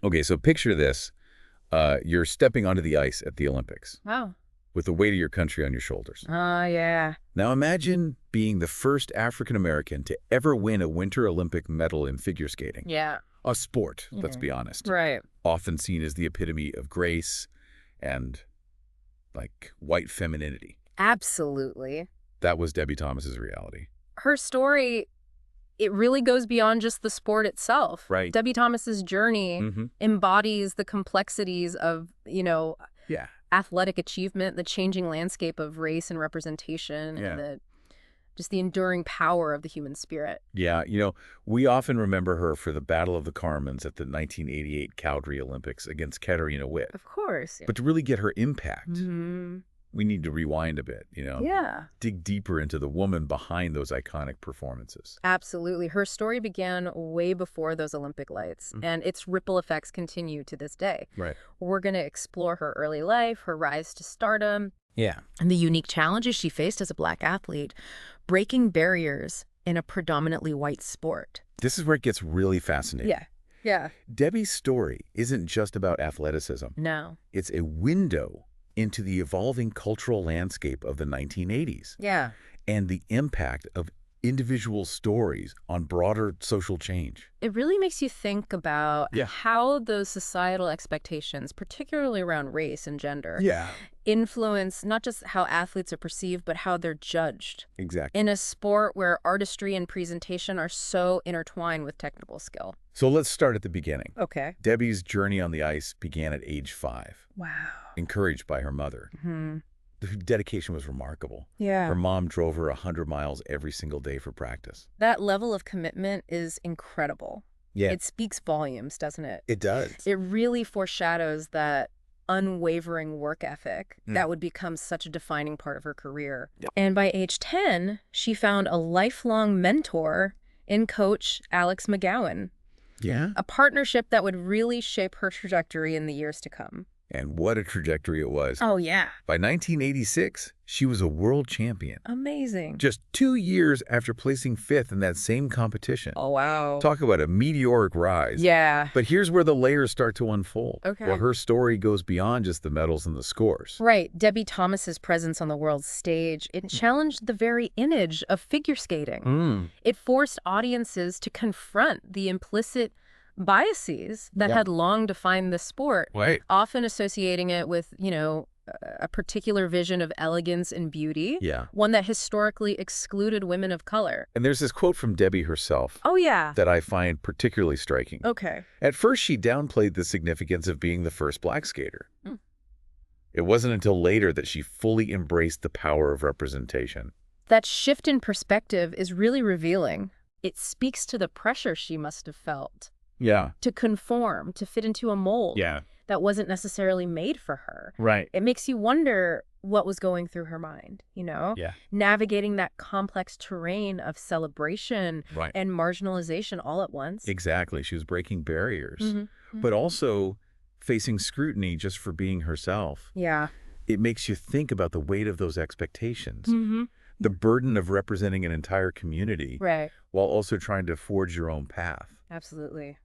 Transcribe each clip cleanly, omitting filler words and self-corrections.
Okay, so picture this. You're stepping onto the ice at the Olympics Oh. with the weight of your country on your shoulders. Oh, yeah. Now imagine being the first African American to ever win a Winter Olympic medal in figure skating. Yeah. A sport, let's be honest, Right. often seen as the epitome of grace and, like, white femininity. Absolutely. That was Debbie Thomas's reality. Her story, it really goes beyond just the sport itself. Right. Debbie Thomas's journey embodies the complexities of, Yeah. athletic achievement, the changing landscape of race and representation, Yeah. and just the enduring power of the human spirit. Yeah, we often remember her for the Battle of the Carmens at the 1988 Calgary Olympics against Katarina Witt. Of course. But to really get her impact, Mm-hmm. we need to rewind a bit, Yeah. dig deeper into the woman behind those iconic performances. Absolutely. Her story began way before those Olympic lights, and its ripple effects continue to this day. Right. We're going to explore her early life, her rise to stardom, Yeah. and the unique challenges she faced as a Black athlete, breaking barriers in a predominantly white sport. This is where it gets really fascinating. Yeah. Yeah. Debbie's story isn't just about athleticism. No. It's a window into the evolving cultural landscape of the 1980s Yeah. and the impact of individual stories on broader social change. It really makes you think about Yeah. how those societal expectations, particularly around race and gender, Yeah. influence not just how athletes are perceived, but how they're judged. Exactly. In a sport where artistry and presentation are so intertwined with technical skill. So let's start at the beginning. Okay. Debbie's journey on the ice began at age 5, Wow. encouraged by her mother. The dedication was remarkable. Yeah. Her mom drove her 100 miles every single day for practice. That level of commitment is incredible. Yeah, It speaks volumes, doesn't it? it does. It really foreshadows that unwavering work ethic that would become such a defining part of her career. Yep. And by age 10, she found a lifelong mentor in coach Alex McGowan, Yeah? a partnership that would really shape her trajectory in the years to come. And what a trajectory it was. Oh, yeah. By 1986, she was a world champion. Amazing. Just 2 years after placing 5th in that same competition. Oh, wow. Talk about a meteoric rise. Yeah. But here's where the layers start to unfold. Okay. Well, her story goes beyond just the medals and the scores. Right. Debbie Thomas's presence on the world stage, it challenged the very image of figure skating. It forced audiences to confront the implicit biases that Yep. had long defined the sport, Right. often associating it with, a particular vision of elegance and beauty, Yeah. one that historically excluded women of color. And there's this quote from Debbie herself Oh, yeah. that I find particularly striking. Okay. At first, she downplayed the significance of being the first Black skater. Hmm. It wasn't until later that she fully embraced the power of representation. That shift in perspective is really revealing. It speaks to the pressure she must have felt Yeah. to conform, to fit into a mold Yeah. that wasn't necessarily made for her. Right. It makes you wonder what was going through her mind, Yeah. navigating that complex terrain of celebration Right. and marginalization all at once. Exactly. She was breaking barriers, Mhm. but also facing scrutiny just for being herself. Yeah. It makes you think about the weight of those expectations, Mm-hmm. the burden of representing an entire community Right. while also trying to forge your own path. Absolutely.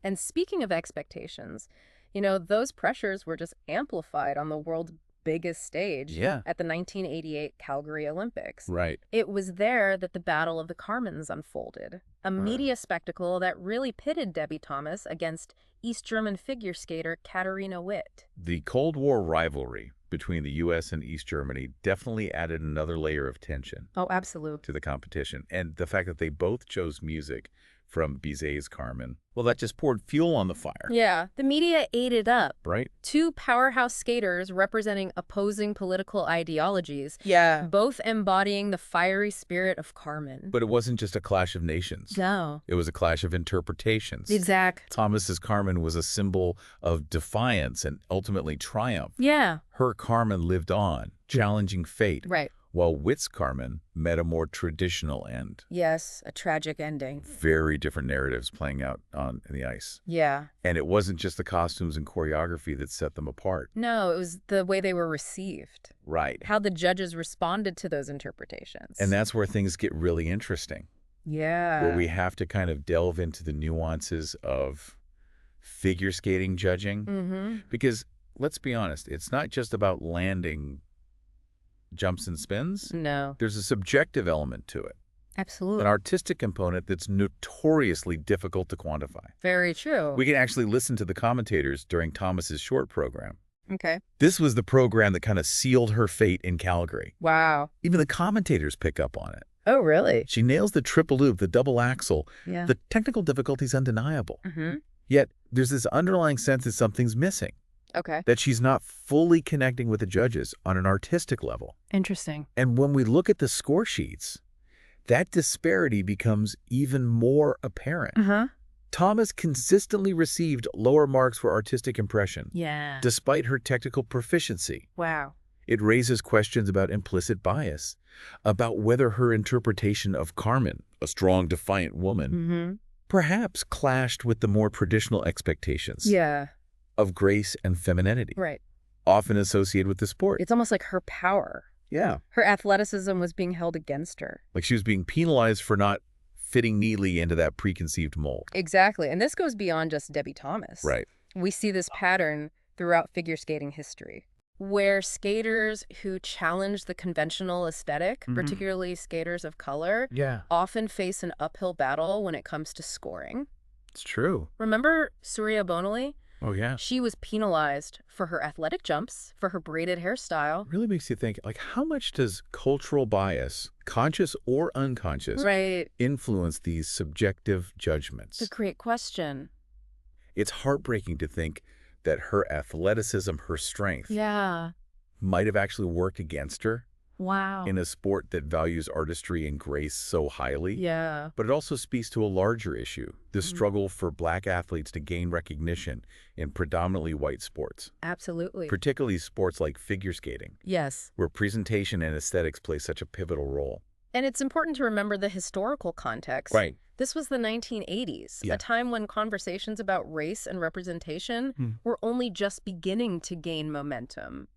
And speaking of expectations, those pressures were just amplified on the world's biggest stage Yeah. at the 1988 Calgary Olympics. Right. It was there that the Battle of the Carmens unfolded, a media spectacle that really pitted Debbie Thomas against East German figure skater Katarina Witt. The Cold War rivalry between the U.S. and East Germany definitely added another layer of tension Oh, absolutely. to the competition. And the fact that they both chose music from Bizet's Carmen, well, that just poured fuel on the fire, Yeah, the media ate it up. right? Two powerhouse skaters representing opposing political ideologies, Yeah. both embodying the fiery spirit of Carmen. But it wasn't just a clash of nations. No. It was a clash of interpretations. Exact. Thomas's Carmen was a symbol of defiance and ultimately triumph. Yeah, Her Carmen lived on, challenging fate, right. while Witt's Carmen met a more traditional end. Yes, a tragic ending. Very different narratives playing out on the ice. Yeah. And it wasn't just the costumes and choreography that set them apart. No, it was the way they were received, Right. how the judges responded to those interpretations. And that's where things get really interesting, Yeah. where we have to kind of delve into the nuances of figure skating judging. Mm-hmm. Because let's be honest, it's not just about landing jumps and spins. No, There's a subjective element to it, absolutely. an artistic component that's notoriously difficult to quantify. Very true. We can actually listen to the commentators during Thomas's short program. Okay. This was the program that kind of sealed her fate in Calgary. Wow. Even the commentators pick up on it. Oh, really? She nails the triple loop, the double axel. Yeah. The technical difficulty is undeniable. Mm-hmm. Yet there's this underlying sense that something's missing, Okay. that she's not fully connecting with the judges on an artistic level. Interesting. And when we look at the score sheets, that disparity becomes even more apparent. Uh-huh. Thomas consistently received lower marks for artistic impression, Yeah. despite her technical proficiency. Wow. It raises questions about implicit bias, about whether her interpretation of Carmen, a strong, defiant woman, Mm-hmm. perhaps clashed with the more traditional expectations Yeah. of grace and femininity, Right. often associated with the sport. It's almost like her power. Yeah. Her athleticism was being held against her. Like she was being penalized for not fitting neatly into that preconceived mold. Exactly. And this goes beyond just Debbie Thomas. Right. We see this pattern throughout figure skating history, where skaters who challenge the conventional aesthetic, Mhm. particularly skaters of color, Yeah. often face an uphill battle when it comes to scoring. It's true. Remember Surya Bonali? Oh, yeah. She was penalized for her athletic jumps, for her braided hairstyle. Really makes you think, like, how much does cultural bias, conscious or unconscious, Right. influence these subjective judgments? It's a great question. It's heartbreaking to think that her athleticism, her strength, Yeah. might have actually worked against her Wow. in a sport that values artistry and grace so highly. Yeah. But it also speaks to a larger issue, the Mhm. struggle for Black athletes to gain recognition in predominantly white sports, Absolutely. particularly sports like figure skating, Yes. where presentation and aesthetics play such a pivotal role. And it's important to remember the historical context. Right. This was the 1980s, Yeah. a time when conversations about race and representation Hmm. were only just beginning to gain momentum.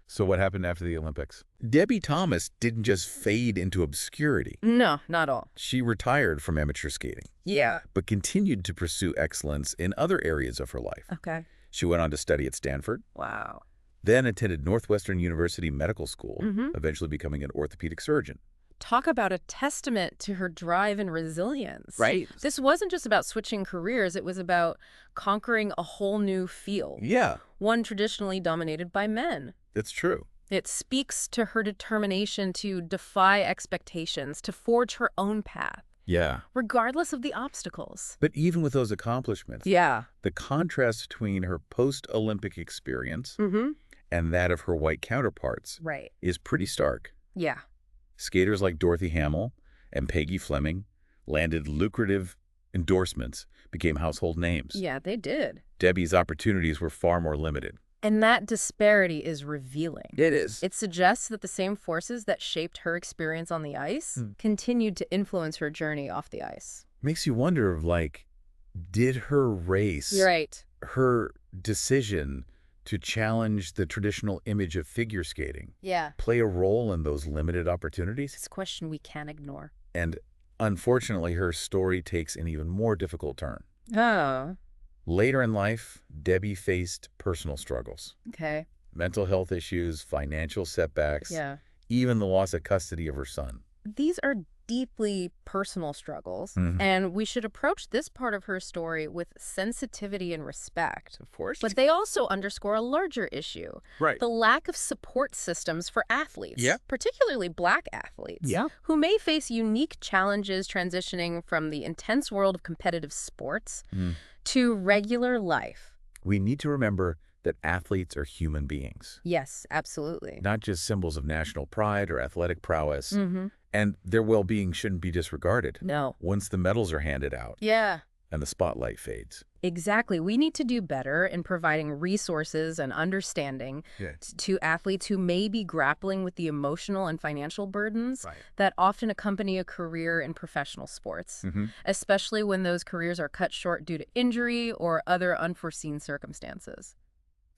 So what happened after the Olympics? Debbie Thomas didn't just fade into obscurity. No, not all. She retired from amateur skating, Yeah. but continued to pursue excellence in other areas of her life. Okay. She went on to study at Stanford, Wow. then attended Northwestern University Medical School, Mhm. eventually becoming an orthopedic surgeon. Talk about a testament to her drive and resilience. Right. This wasn't just about switching careers. It was about conquering a whole new field, Yeah, one traditionally dominated by men. that's true. It speaks to her determination to defy expectations, to forge her own path, Yeah. regardless of the obstacles. But even with those accomplishments, Yeah. the contrast between her post-Olympic experience Mm-hmm. and that of her white counterparts Right. is pretty stark. Yeah. Skaters like Dorothy Hamill and Peggy Fleming landed lucrative endorsements, became household names. Yeah, they did. Debbie's opportunities were far more limited. And that disparity is revealing. It is. It suggests that the same forces that shaped her experience on the ice continued to influence her journey off the ice. Makes you wonder, like, did her race, You're right. her decision to challenge the traditional image of figure skating, Yeah. play a role in those limited opportunities? It's a question we can't ignore. And unfortunately, her story takes an even more difficult turn. Oh, Later in life, Debbie faced personal struggles, okay. mental health issues, financial setbacks, Yeah. even the loss of custody of her son. These are deeply personal struggles, Mhm. and we should approach this part of her story with sensitivity and respect. Of course. But they also underscore a larger issue, right. the lack of support systems for athletes, Yeah. particularly Black athletes, Yeah. who may face unique challenges transitioning from the intense world of competitive sports Mm. to regular life. We need to remember that athletes are human beings, Yes, absolutely. not just symbols of national pride or athletic prowess, Mm-hmm. and their well-being shouldn't be disregarded No. once the medals are handed out Yeah. and the spotlight fades. Exactly. We need to do better in providing resources and understanding Yeah. to athletes who may be grappling with the emotional and financial burdens Right. that often accompany a career in professional sports, Mm-hmm. especially when those careers are cut short due to injury or other unforeseen circumstances.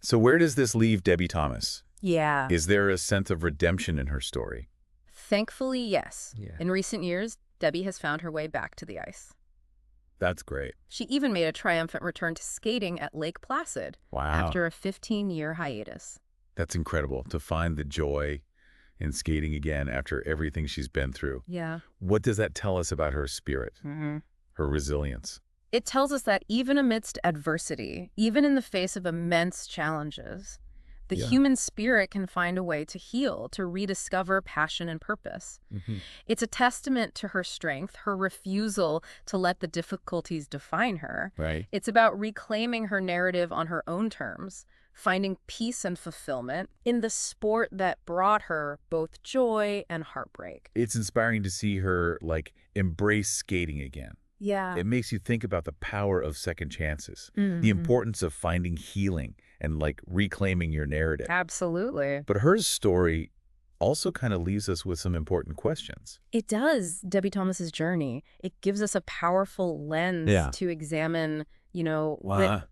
So where does this leave Debbie Thomas? Yeah. Is there a sense of redemption in her story? Thankfully, yes. Yeah. In recent years, Debbie has found her way back to the ice. That's great. She even made a triumphant return to skating at Lake Placid Wow. after a 15-year hiatus. That's incredible to find the joy in skating again after everything she's been through. Yeah. What does that tell us about her spirit, her resilience? It tells us that even amidst adversity, even in the face of immense challenges, the Yeah. human spirit can find a way to heal, to rediscover passion and purpose. It's a testament to her strength, her refusal to let the difficulties define her. Right. It's about reclaiming her narrative on her own terms, finding peace and fulfillment in the sport that brought her both joy and heartbreak. It's inspiring to see her, like, embrace skating again. Yeah. It makes you think about the power of second chances, the importance of finding healing and, like, reclaiming your narrative. Absolutely. But her story also kind of leaves us with some important questions. It does, Debbie Thomas's journey. It gives us a powerful lens Yeah. to examine, the Wow.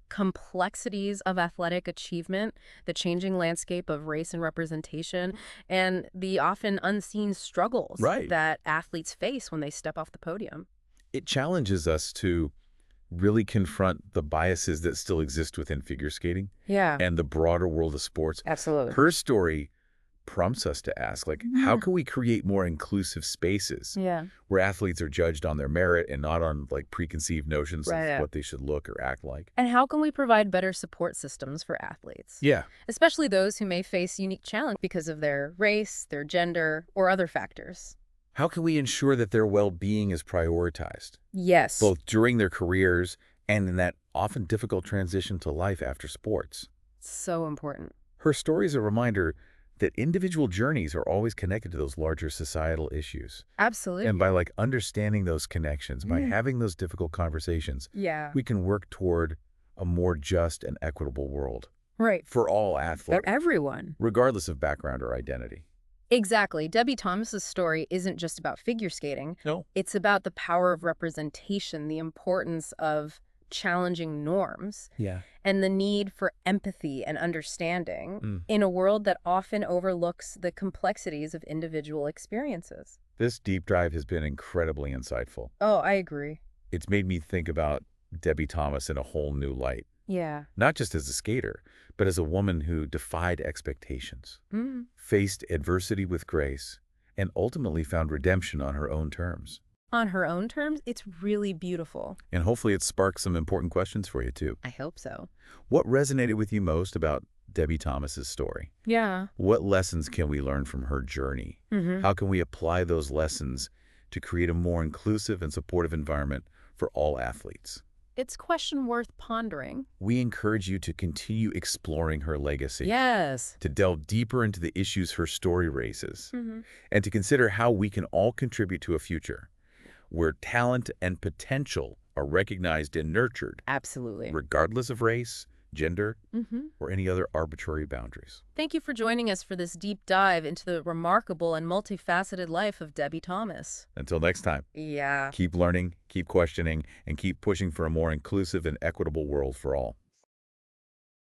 complexities of athletic achievement, the changing landscape of race and representation, and the often unseen struggles Right. that athletes face when they step off the podium. It challenges us to really confront the biases that still exist within figure skating Yeah, and the broader world of sports. absolutely. Her story prompts us to ask, like, how Yeah. can we create more inclusive spaces Yeah. where athletes are judged on their merit and not on, like, preconceived notions Right. of what they should look or act like? And how can we provide better support systems for athletes? Yeah. Especially those who may face unique challenges because of their race, their gender, or other factors. How can we ensure that their well-being is prioritized, Yes. both during their careers and in that often difficult transition to life after sports? So important. Her story is a reminder that individual journeys are always connected to those larger societal issues. Absolutely. And by, like, understanding those connections, by Yeah. having those difficult conversations, Yeah. we can work toward a more just and equitable world Right. for all For athletes, everyone. regardless of background or identity. Exactly. Debbie Thomas's story isn't just about figure skating. No. It's about the power of representation, the importance of challenging norms, Yeah. and the need for empathy and understanding in a world that often overlooks the complexities of individual experiences. This deep dive has been incredibly insightful. Oh, I agree. It's made me think about Debbie Thomas in a whole new light, Yeah. not just as a skater, but as a woman who defied expectations, faced adversity with grace, and ultimately found redemption on her own terms. On her own terms, it's really beautiful. And hopefully it sparks some important questions for you, too. I hope so. What resonated with you most about Debbie Thomas's story? Yeah. What lessons can we learn from her journey? How can we apply those lessons to create a more inclusive and supportive environment for all athletes? It's a question worth pondering. We encourage you to continue exploring her legacy, Yes. to delve deeper into the issues her story raises, Mm-hmm. and to consider how we can all contribute to a future where talent and potential are recognized and nurtured, Absolutely. regardless of race, gender, Mm-hmm. or any other arbitrary boundaries. Thank you for joining us for this deep dive into the remarkable and multifaceted life of Debbie Thomas. Until next time, Yeah. keep learning, keep questioning, and keep pushing for a more inclusive and equitable world for all.